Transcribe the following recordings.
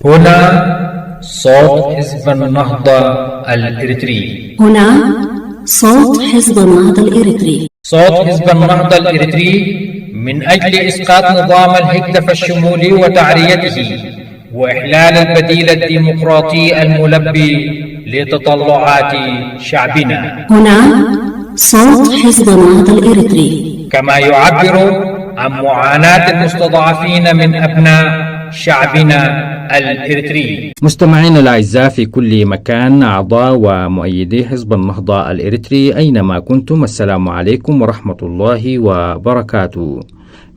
هنا صوت حزب النهضة الإريتري. هنا صوت حزب النهضة الإريتري. صوت حزب النهضة الإريتري من أجل إسقاط نظام الهجدف الشمولي وتعريته وإحلال البديل الديمقراطي الملبي لتطلعات شعبنا. هنا صوت حزب النهضة الإريتري. كما يعبر عن معاناة المستضعفين من أبناء شعبنا الإريتري. مستمعينا الأعزاء في كل مكان، أعضاء ومؤيدي حزب النهضة الإريتري أينما كنتم، السلام عليكم ورحمة الله وبركاته.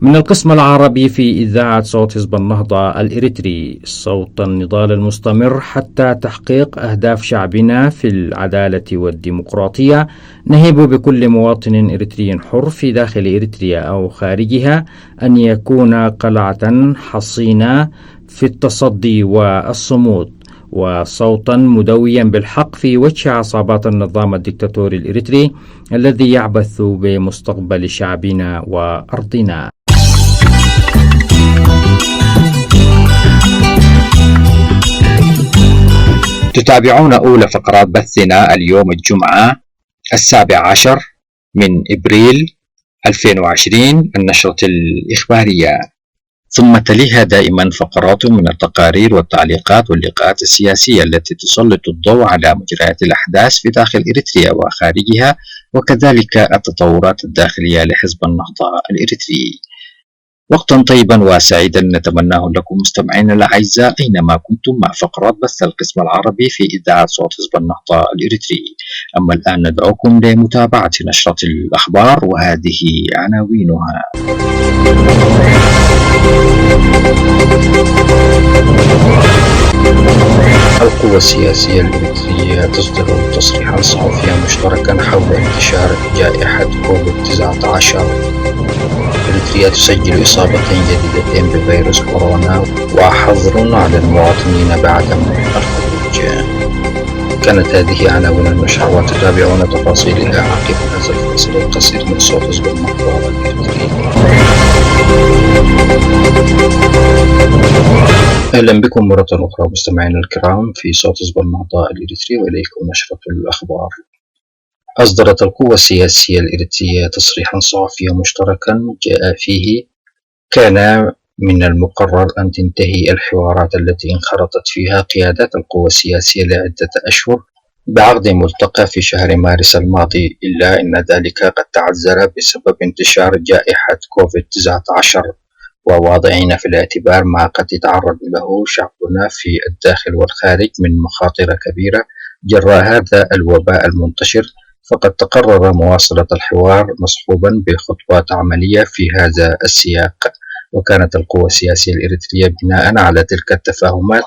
من القسم العربي في إذاعة صوت حزب النهضة الإريتري، صوت النضال المستمر حتى تحقيق أهداف شعبنا في العدالة والديمقراطية، نهب بكل مواطن إريتري حر في داخل إريتريا أو خارجها أن يكون قلعة حصينة في التصدي والصمود، وصوتا مدويا بالحق في وجه عصابات النظام الدكتاتوري الإريتري الذي يعبث بمستقبل شعبنا وأرضنا. تتابعون أولى فقرات بثنا اليوم الجمعة 17 من إبريل 2020، النشرة الإخبارية، ثم تليها دائما فقرات من التقارير والتعليقات واللقاءات السياسية التي تسلط الضوء على مجريات الأحداث في داخل إريتريا وخارجها، وكذلك التطورات الداخلية لحزب النهضة الإريتري. وقتا طيبا وسعيدا نتمناه لكم مستمعينا الأعزاء أينما كنتم مع فقرات بث القسم العربي في إذاعة صوت حزب النهضة الإريتري. أما الآن ندعوكم لمتابعة نشرة الأخبار وهذه عناوينها. القوى السياسية الإريترية تصدر تصريحا صحفيا مشتركا حول انتشار جائحة كوفيد-19. إريتريا تسجل إصابتين جديدتين بفيروس كورونا وحظر على المواطنين بعدم الخروج. كانت هذه عناوين النشر، وتتابعون تفاصيلها عقب هذا الفصل القصير من صوت حزب النهضة الإريتري. أهلا بكم مرة أخرى مستمعينا الكرام في صوت حزب النهضة الإريتري، وإليكم نشرة الأخبار. أصدرت القوى السياسية الإريترية تصريحا صحفيا مشتركا جاء فيه كان من المقرر أن تنتهي الحوارات التي انخرطت فيها قيادات القوى السياسية لعدة أشهر بعقد ملتقى في شهر مارس الماضي، إلا أن ذلك قد تعذر بسبب انتشار جائحة كوفيد-19، وواضعين في الاعتبار ما قد يتعرض له شعبنا في الداخل والخارج من مخاطر كبيرة جراء هذا الوباء المنتشر، فقد تقرر مواصلة الحوار مصحوبا بخطوات عملية في هذا السياق. وكانت القوى السياسية الإريترية بناء على تلك التفاهمات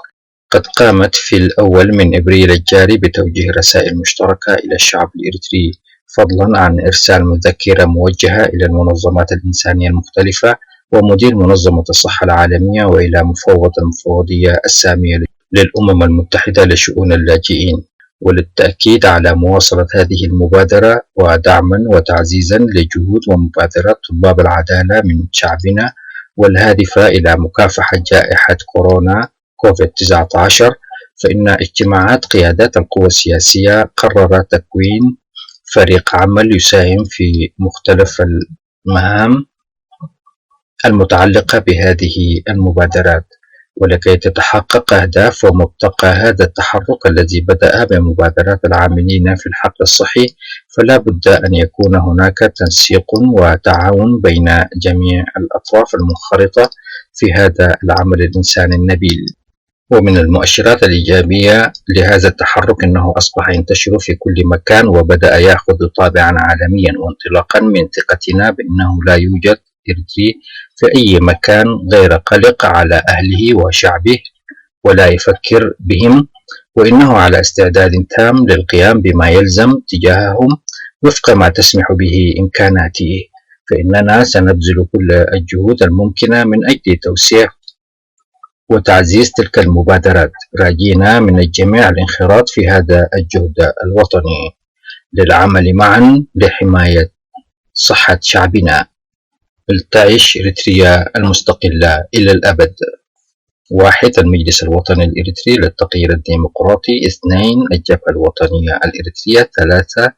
قد قامت في الأول من إبريل الجاري بتوجيه رسائل مشتركة إلى الشعب الإريتري، فضلا عن إرسال مذكرة موجهة إلى المنظمات الإنسانية المختلفة ومدير منظمة الصحة العالمية وإلى مفوض المفوضية السامية للأمم المتحدة لشؤون اللاجئين، وللتأكيد على مواصلة هذه المبادرة ودعما وتعزيزا لجهود ومبادرات طلاب العدالة من شعبنا والهادفة إلى مكافحة جائحة كورونا كوفيد-19. فإن اجتماعات قيادات القوى السياسية قرر تكوين فريق عمل يساهم في مختلف المهام المتعلقة بهذه المبادرات، ولكي تتحقق أهداف ومبتغى هذا التحرك الذي بدأ بمبادرات العاملين في الحقل الصحي، فلا بد أن يكون هناك تنسيق وتعاون بين جميع الأطراف المنخرطة في هذا العمل الإنساني النبيل. ومن المؤشرات الإيجابية لهذا التحرك أنه أصبح ينتشر في كل مكان وبدأ يأخذ طابعا عالميا، وانطلاقا من ثقتنا بأنه لا يوجد إريتري في أي مكان غير قلق على أهله وشعبه ولا يفكر بهم، وإنه على استعداد تام للقيام بما يلزم تجاههم وفق ما تسمح به إمكاناته. فإننا سنبذل كل الجهود الممكنة من أجل توسيع وتعزيز تلك المبادرات، راجينا من الجميع الانخراط في هذا الجهد الوطني للعمل معا لحماية صحة شعبنا. فلتعش إريتريا المستقلة إلى الأبد. 1. المجلس الوطني الإريتري للتغيير الديمقراطي. 2. الجبهة الوطنية الإريترية. 3.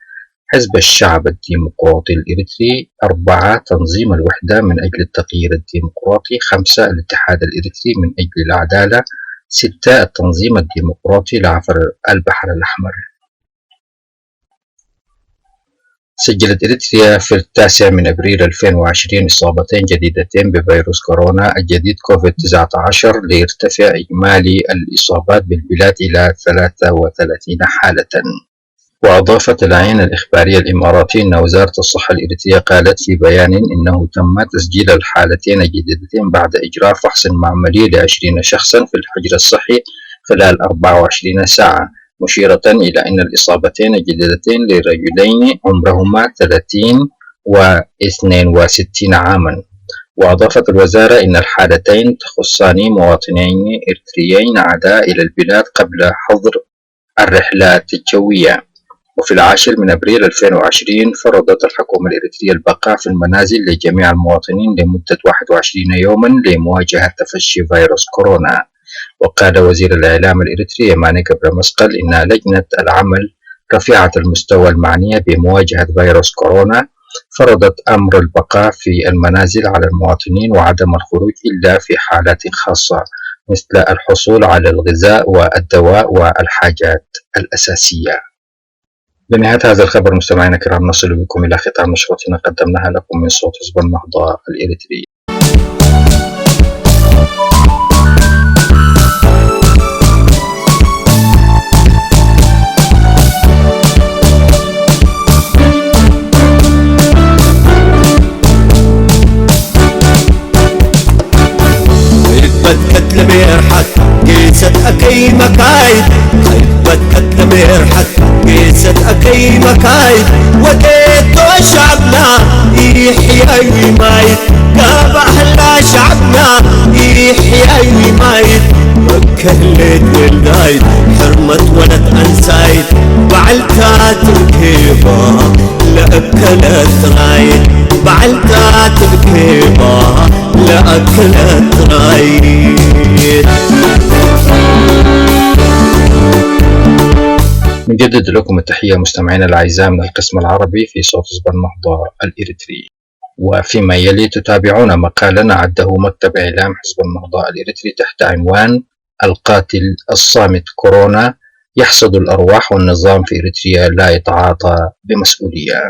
حزب الشعب الديمقراطي الإريتري. 4. تنظيم الوحدة من أجل التغيير الديمقراطي. 5. الاتحاد الإريتري من أجل العدالة. 6. التنظيم الديمقراطي لعبر البحر الأحمر. سجلت إريتريا في 9 من أبريل 2020 إصابتين جديدتين بفيروس كورونا الجديد كوفيد-19 ليرتفع إجمالي الإصابات بالبلاد إلى 33 حالة. وأضافت العين الإخبارية الإماراتي أن وزارة الصحة الإريترية قالت في بيان إنه تم تسجيل الحالتين الجديدتين بعد إجراء فحص معملي ل20 شخصا في الحجر الصحي خلال 24 ساعة، مشيرة إلى أن الإصابتين الجديدتين لرجلين عمرهما 30 و62 عاما. وأضافت الوزارة أن الحالتين تخصان مواطنين إريتريين عادا إلى البلاد قبل حظر الرحلات الجوية. وفي 10 من أبريل 2020 فرضت الحكومة الإريترية البقاء في المنازل لجميع المواطنين لمدة 21 يوما لمواجهة تفشي فيروس كورونا. وقال وزير الإعلام الإريتري يماني قبر مسقل إن لجنة العمل رفيعة المستوى المعنية بمواجهة فيروس كورونا فرضت أمر البقاء في المنازل على المواطنين وعدم الخروج إلا في حالات خاصة مثل الحصول على الغذاء والدواء والحاجات الأساسية. بنهاية هذا الخبر مستمعينا الكرام نصل بكم إلى ختام نشرتنا قدمناها لكم من صوت حزب النهضة الإريتري. قتل بيرحت قيست أكي مكايد، خيبت قتل بيرحت قيست أكي مكايد، وديتو شعبنا يحيي مايد، قاب أهلا شعبنا يحيي مايد، وكلت ولدايد حرمت ولد أنسايد، بعلتات الكيبة لأكلت رايد، بعلتات الكيبة لأكلت رايد. نجدد لكم التحية مستمعينا الأعزاء من القسم العربي في صوت حزب النهضة الإريتري. وفيما يلي تتابعون مقالا عده مكتب إعلام حزب النهضة الإريتري تحت عنوان القاتل الصامت كورونا يحصد الأرواح والنظام في إريتريا لا يتعاطى بمسؤولية.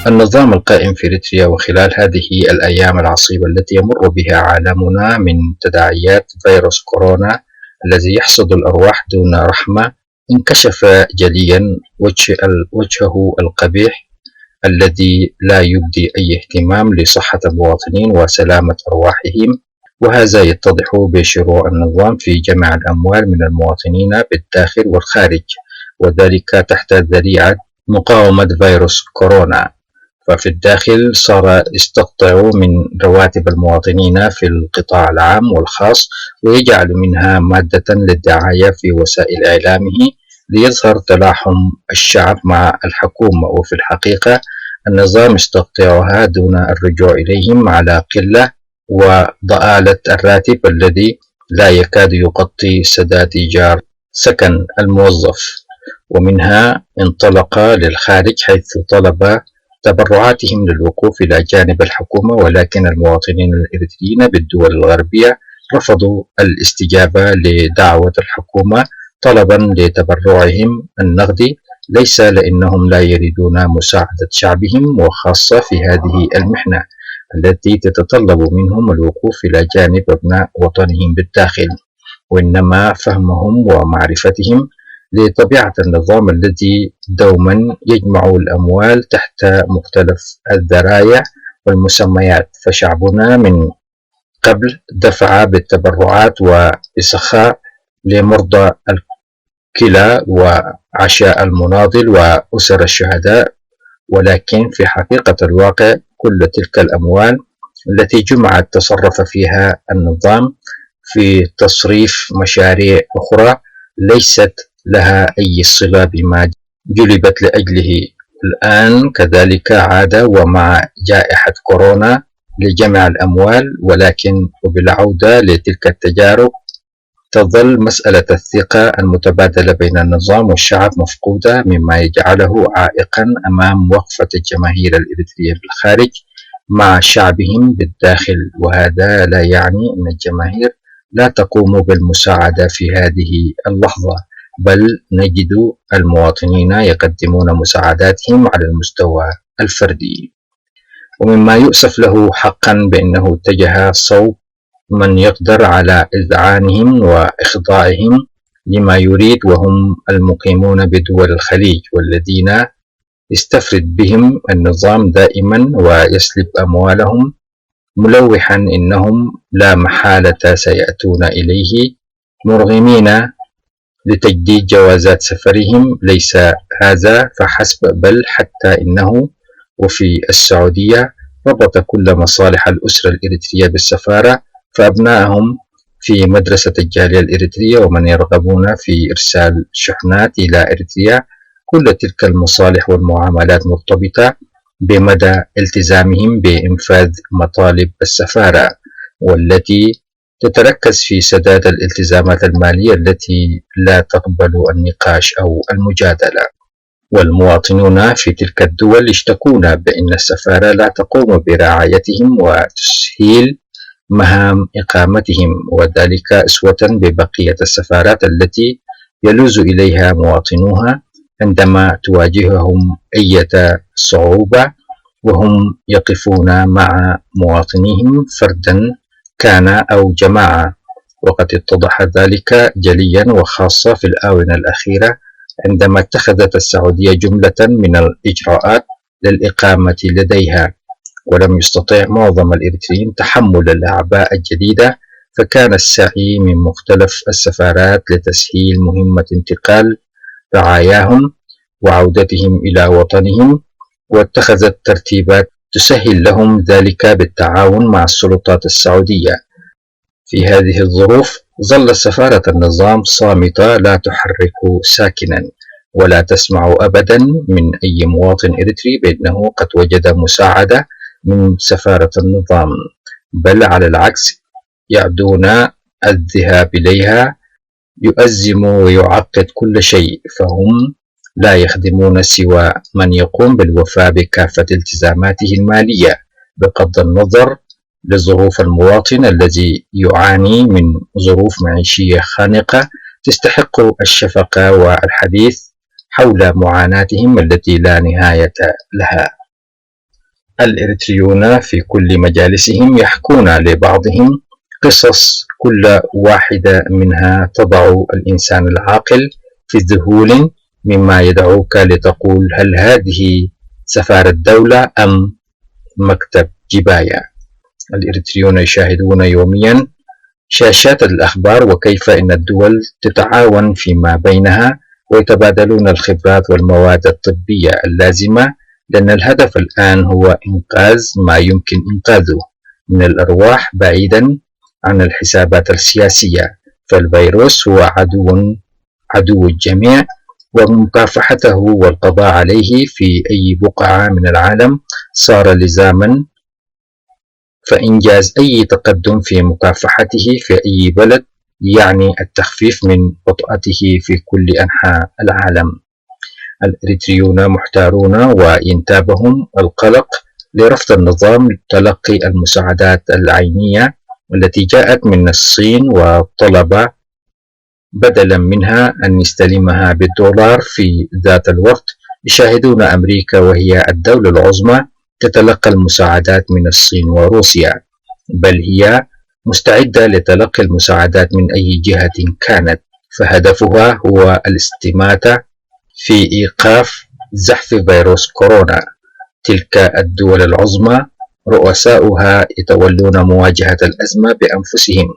النظام القائم في إريتريا وخلال هذه الأيام العصيبة التي يمر بها عالمنا من تداعيات فيروس كورونا الذي يحصد الأرواح دون رحمة انكشف جليا وجهه القبيح الذي لا يبدي أي اهتمام لصحة المواطنين وسلامة أرواحهم، وهذا يتضح بشروع النظام في جمع الأموال من المواطنين بالداخل والخارج، وذلك تحت ذريعة مقاومة فيروس كورونا. ففي الداخل صار يستقطع من رواتب المواطنين في القطاع العام والخاص ويجعل منها مادة للدعاية في وسائل إعلامه ليظهر تلاحم الشعب مع الحكومة، وفي الحقيقة النظام يستقطعها دون الرجوع إليهم على قلة وضآلة الراتب الذي لا يكاد يغطي سداد إيجار سكن الموظف. ومنها انطلق للخارج حيث طلب تبرعاتهم للوقوف إلى جانب الحكومة، ولكن المواطنين الإريتريين بالدول الغربية رفضوا الاستجابة لدعوة الحكومة طلبا لتبرعهم النقدي، ليس لأنهم لا يريدون مساعدة شعبهم وخاصة في هذه المحنة التي تتطلب منهم الوقوف إلى جانب أبناء وطنهم بالداخل، وإنما فهمهم ومعرفتهم لطبيعة النظام الذي دوما يجمع الأموال تحت مختلف الذرايع والمسميات. فشعبنا من قبل دفع بالتبرعات وبسخاء لمرضى الكلى وعشاء المناضل وأسر الشهداء، ولكن في حقيقة الواقع كل تلك الأموال التي جمعت تصرف فيها النظام في تصريف مشاريع أخرى ليست لها أي صلة بما جلبت لأجله. الآن كذلك عاد ومع جائحة كورونا لجمع الأموال، ولكن وبالعودة لتلك التجارب تظل مسألة الثقة المتبادلة بين النظام والشعب مفقودة، مما يجعله عائقا أمام وقفة الجماهير الإريترية بالخارج مع شعبهم بالداخل. وهذا لا يعني أن الجماهير لا تقوم بالمساعدة في هذه اللحظة، بل نجد المواطنين يقدمون مساعداتهم على المستوى الفردي. ومما يؤسف له حقا بأنه اتجه صوب من يقدر على إذعانهم وإخضاعهم لما يريد، وهم المقيمون بدول الخليج، والذين يستفرد بهم النظام دائما ويسلب أموالهم، ملوحا إنهم لا محالة سيأتون إليه مرغمين لتجديد جوازات سفرهم. ليس هذا فحسب، بل حتى إنه وفي السعودية ربط كل مصالح الأسرة الإريترية بالسفارة، فأبنائهم في مدرسة الجالية الإريترية ومن يرغبون في إرسال شحنات إلى إريتريا، كل تلك المصالح والمعاملات مرتبطة بمدى التزامهم بإنفاذ مطالب السفارة، والتي تتركز في سداد الالتزامات المالية التي لا تقبل النقاش أو المجادلة. والمواطنون في تلك الدول يشتكون بأن السفارة لا تقوم برعايتهم وتسهيل مهام إقامتهم، وذلك أسوة ببقية السفارات التي يلوز إليها مواطنوها عندما تواجههم أي صعوبة، وهم يقفون مع مواطنيهم فردا كان أو جماعة. وقد اتضح ذلك جليا وخاصة في الآونة الأخيرة عندما اتخذت السعودية جملة من الإجراءات للإقامة لديها، ولم يستطع معظم الإريتريين تحمل الأعباء الجديدة، فكان السعي من مختلف السفارات لتسهيل مهمة انتقال رعاياهم وعودتهم إلى وطنهم، واتخذت ترتيبات تسهل لهم ذلك بالتعاون مع السلطات السعودية. في هذه الظروف ظلت سفارة النظام صامتة لا تحرك ساكنا، ولا تسمع أبدا من أي مواطن إريتري بأنه قد وجد مساعدة من سفارة النظام، بل على العكس يعدون الذهاب إليها يؤزم ويعقد كل شيء، فهم لا يخدمون سوى من يقوم بالوفاء بكافة التزاماته المالية بغض النظر لظروف المواطن الذي يعاني من ظروف معيشية خانقة تستحق الشفقة والحديث حول معاناتهم التي لا نهاية لها. الإريتريون في كل مجالسهم يحكون لبعضهم قصص كل واحدة منها تضع الإنسان العاقل في ذهول، مما يدعوك لتقول هل هذه سفارة دولة أم مكتب جباية؟ الإريتريون يشاهدون يوميا شاشات الأخبار وكيف إن الدول تتعاون فيما بينها ويتبادلون الخبرات والمواد الطبية اللازمة، لأن الهدف الآن هو إنقاذ ما يمكن إنقاذه من الأرواح بعيدا عن الحسابات السياسية. فالفيروس هو عدو الجميع، ومكافحته والقضاء عليه في أي بقعة من العالم صار لزاما، فإنجاز أي تقدم في مكافحته في أي بلد يعني التخفيف من وطأته في كل أنحاء العالم. الإريتريون محتارون وينتابهم القلق لرفض النظام تلقي المساعدات العينية التي جاءت من الصين، وطلب بدلا منها أن يستلمها بالدولار. في ذات الوقت يشاهدون أمريكا وهي الدولة العظمى تتلقى المساعدات من الصين وروسيا، بل هي مستعدة لتلقي المساعدات من أي جهة كانت، فهدفها هو الاستماتة في إيقاف زحف فيروس كورونا. تلك الدول العظمى رؤساؤها يتولون مواجهة الأزمة بأنفسهم،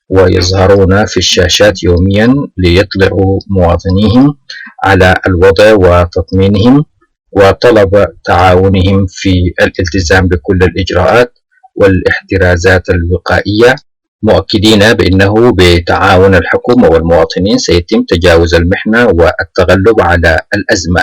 ويظهرون في الشاشات يوميا ليطلعوا مواطنيهم على الوضع وتطمينهم وطلب تعاونهم في الالتزام بكل الإجراءات والاحترازات الوقائية، مؤكدين بأنه بتعاون الحكومة والمواطنين سيتم تجاوز المحنة والتغلب على الأزمة.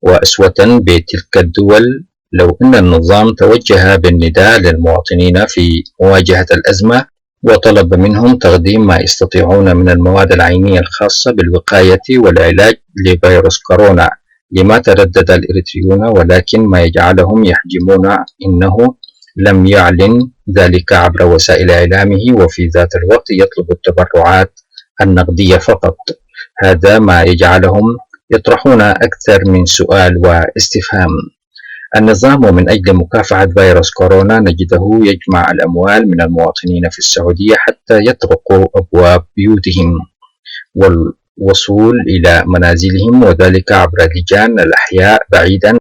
وأسوة بتلك الدول، لو أن النظام توجه بالنداء للمواطنين في مواجهة الأزمة وطلب منهم تقديم ما يستطيعون من المواد العينية الخاصة بالوقاية والعلاج لفيروس كورونا، لما تردد الإريتريون، ولكن ما يجعلهم يحجمون إنه لم يعلن ذلك عبر وسائل إعلامه، وفي ذات الوقت يطلب التبرعات النقدية فقط. هذا ما يجعلهم يطرحون أكثر من سؤال واستفهام. النظام من أجل مكافحة فيروس كورونا نجده يجمع الأموال من المواطنين في السعودية حتى يطرقوا أبواب بيوتهم والوصول إلى منازلهم، وذلك عبر لجان الأحياء بعيدا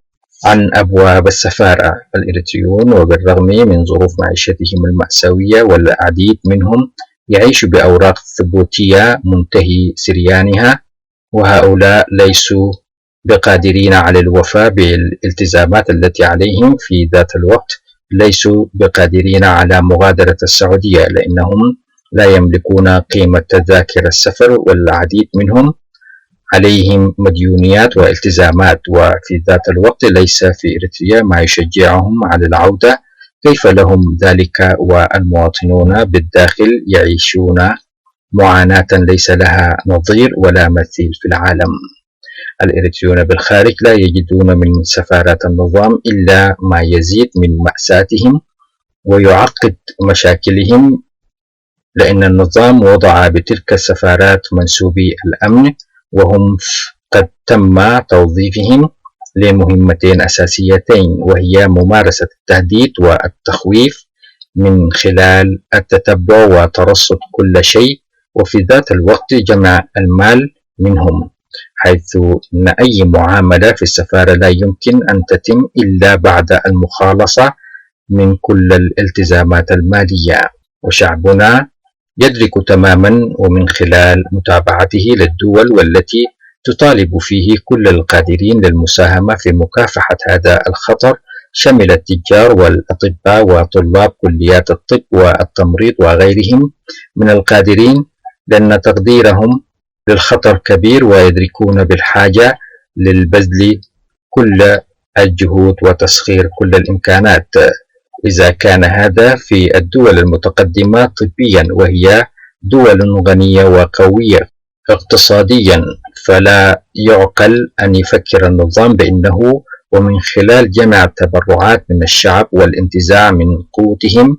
عن أبواب السفارة. الإريتريون وبالرغم من ظروف معيشتهم المأساوية، والعديد منهم يعيش بأوراق ثبوتية منتهي سريانها، وهؤلاء ليسوا بقادرين على الوفاء بالالتزامات التي عليهم، في ذات الوقت ليسوا بقادرين على مغادرة السعودية لأنهم لا يملكون قيمة تذاكر السفر، والعديد منهم عليهم مديونيات والتزامات، وفي ذات الوقت ليس في إريتريا ما يشجعهم على العودة. كيف لهم ذلك والمواطنون بالداخل يعيشون معاناة ليس لها نظير ولا مثيل في العالم؟ الإريتريون بالخارج لا يجدون من سفارات النظام إلا ما يزيد من مأساتهم ويعقد مشاكلهم، لأن النظام وضع بتلك السفارات منسوبي الأمن، وهم قد تم توظيفهم لمهمتين أساسيتين، وهي ممارسة التهديد والتخويف من خلال التتبع وترصد كل شيء، وفي ذات الوقت جمع المال منهم، حيث أن أي معاملة في السفارة لا يمكن أن تتم إلا بعد المخالصة من كل الالتزامات المالية. وشعبنا يدرك تماما، ومن خلال متابعته للدول والتي تطالب فيه كل القادرين للمساهمة في مكافحة هذا الخطر، شمل التجار والأطباء وطلاب كليات الطب والتمريض وغيرهم من القادرين، لأن تقديرهم للخطر كبير، ويدركون بالحاجة للبذل كل الجهود وتسخير كل الإمكانات. إذا كان هذا في الدول المتقدمة طبيا، وهي دول غنية وقوية اقتصاديا، فلا يعقل أن يفكر النظام بأنه ومن خلال جمع التبرعات من الشعب والانتزاع من قوتهم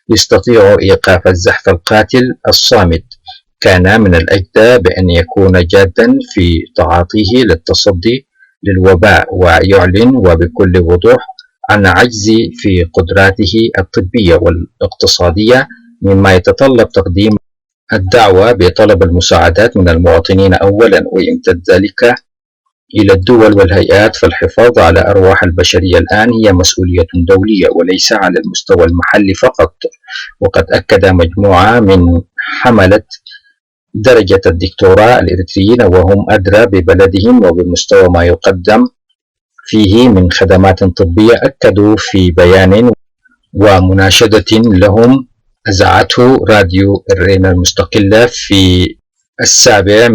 يستطيع إيقاف الزحف القاتل الصامت. كان من الأجدى بأن يكون جادا في تعاطيه للتصدي للوباء، ويعلن وبكل وضوح عن عجز في قدراته الطبية والاقتصادية، مما يتطلب تقديم الدعوة بطلب المساعدات من المواطنين أولا، ويمتد ذلك إلى الدول والهيئات. فالحفاظ على أرواح البشرية الآن هي مسؤولية دولية وليس على المستوى المحلي فقط. وقد أكد مجموعة من حملة درجة الدكتوراه الإريتريين، وهم أدرى ببلدهم وبمستوى ما يقدم فيه من خدمات طبية، أكدوا في بيان ومناشدة لهم أذاعته راديو الرينا المستقلة في 7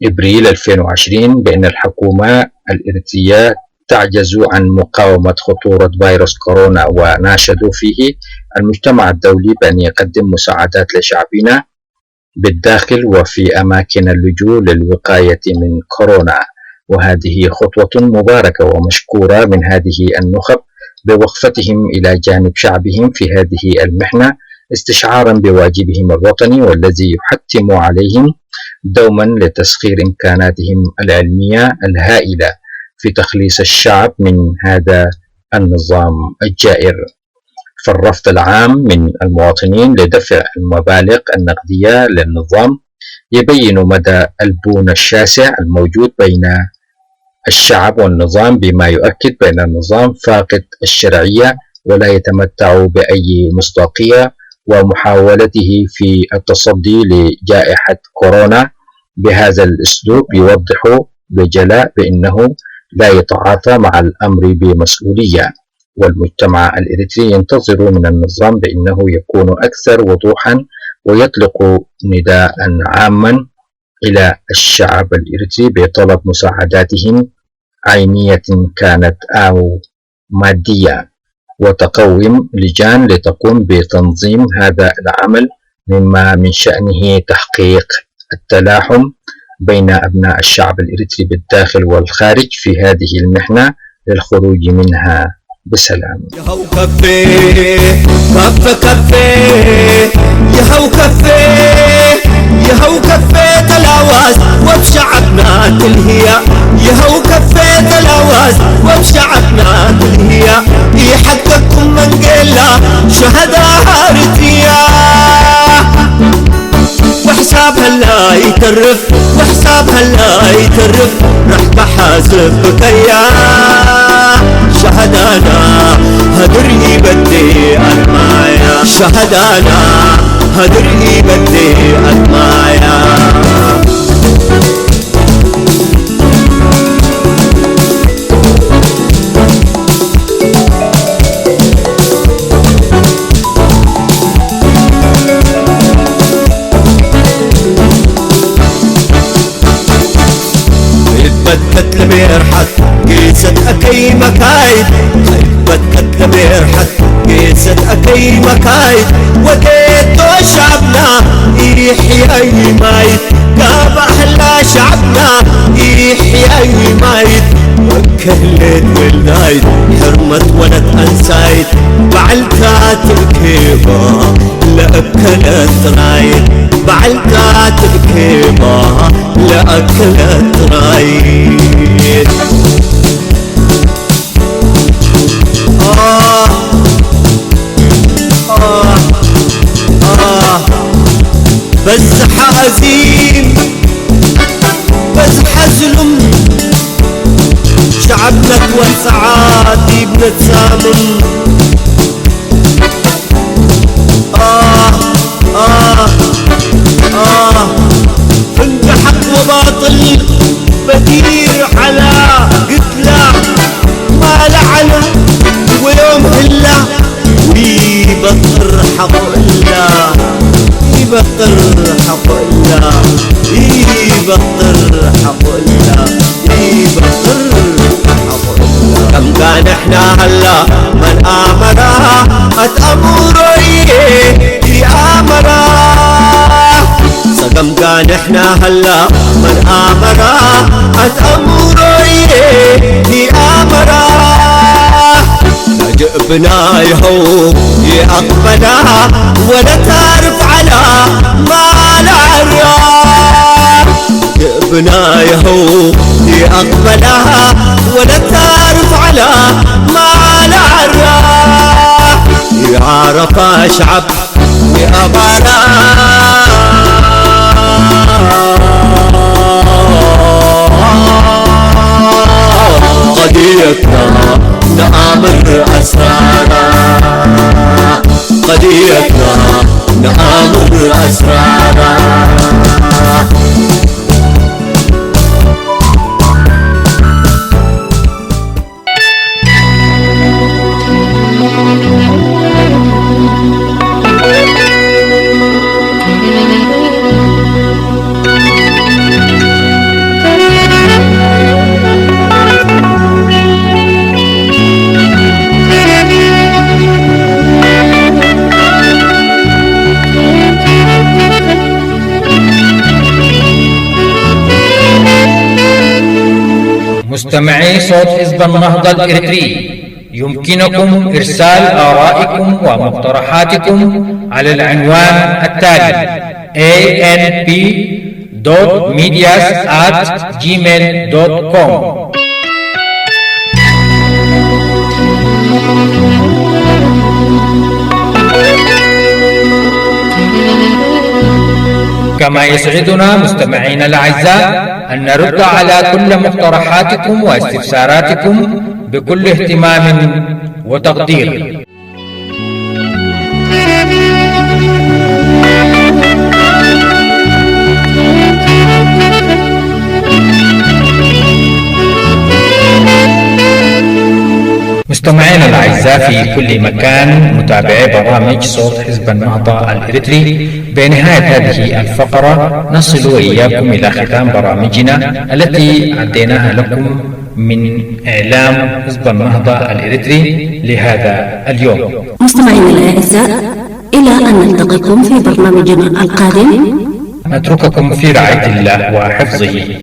إبريل 2020 بأن الحكومة الإريترية تعجز عن مقاومة خطورة فيروس كورونا، وناشدوا فيه المجتمع الدولي بأن يقدم مساعدات لشعبنا بالداخل وفي أماكن اللجوء للوقاية من كورونا. وهذه خطوة مباركة ومشكورة من هذه النخب بوقفتهم إلى جانب شعبهم في هذه المحنة، استشعارا بواجبهم الوطني والذي يحتم عليهم دوما لتسخير إمكاناتهم العلمية الهائلة في تخليص الشعب من هذا النظام الجائر. فالرفض العام من المواطنين لدفع المبالغ النقدية للنظام يبين مدى البون الشاسع الموجود بين الشعب والنظام، بما يؤكد بأن النظام فاقد الشرعية ولا يتمتع بأي مصداقية، ومحاولته في التصدي لجائحة كورونا بهذا الأسلوب يوضح بجلاء بأنه لا يتعاطى مع الأمر بمسؤولية. والمجتمع الإريتري ينتظر من النظام بأنه يكون أكثر وضوحا ويطلق نداء عاما إلى الشعب الإريتري بطلب مساعداتهم عينية كانت أو مادية، وتقوم لجان لتقوم بتنظيم هذا العمل، مما من شأنه تحقيق التلاحم بين أبناء الشعب الإريتري بالداخل والخارج في هذه المحنة للخروج منها بسلام. يهو كفي كف كفي يهو كفي يهو كفي تلاواز وبشعبنا تلهيا يهو كفي تلاواز وبشعبنا تلهيا يحققكم من قيلا شهداء إريتريا وحسابها لا يترف وحسابها لا يترف رح بحاسب بكيا شهدانا هدري بدي المايا شهدانا هدري بدي المايا بدت لميرحت قيست أكي مكايد بدت لميرحت قيست أكي مكايد وديتو شعبنا يحيى يمايد قاب أحلى شعبنا يحيى يمايد وكلت ولدايد حرمت ولد أنسايد بعلتات الكيبة لأكلت رايد بعلتات الكيبة لأكلت رايد بس حزين بس حزلم شعبنا توسعات بنتسامم فنت حق وباطل بدير على قتلة ما لعنة ويوم هلا ويبطر حق الله يبطر حق الله يبطر حق الله يبطر حق الله كم كان احنا هلا من آمرها أتأمري آمرها كم كان احنا هلا من آمرها أتأمري آمرها جئبنا يهو يقبلها ولا تعرف على ما العراق جئبنا يهو يقبلها ولا تعرف على ما العراق يعرف شعب يقبلها قضيتنا نآمر أسرارا قضيتنا نآمر أسرارا مستمعي صوت حزب النهضة الإريتري، يمكنكم إرسال آرائكم ومقترحاتكم على العنوان التالي anp.medias@gmail.com. كما يسعدنا مستمعينا الأعزاء أن نرد على كل مقترحاتكم واستفساراتكم بكل اهتمام وتقدير. مستمعينا الأعزاء في كل مكان، متابعي برامج صوت حزب النهضة الإريتري، بنهاية هذه الفقرة نصل وإياكم إلى ختام برامجنا التي عديناها لكم من إعلام حزب النهضة الإريتري لهذا اليوم. مستمعينا الأعزاء، إلى أن نلتقيكم في برنامجنا القادم، نترككم في رعاية الله وحفظه.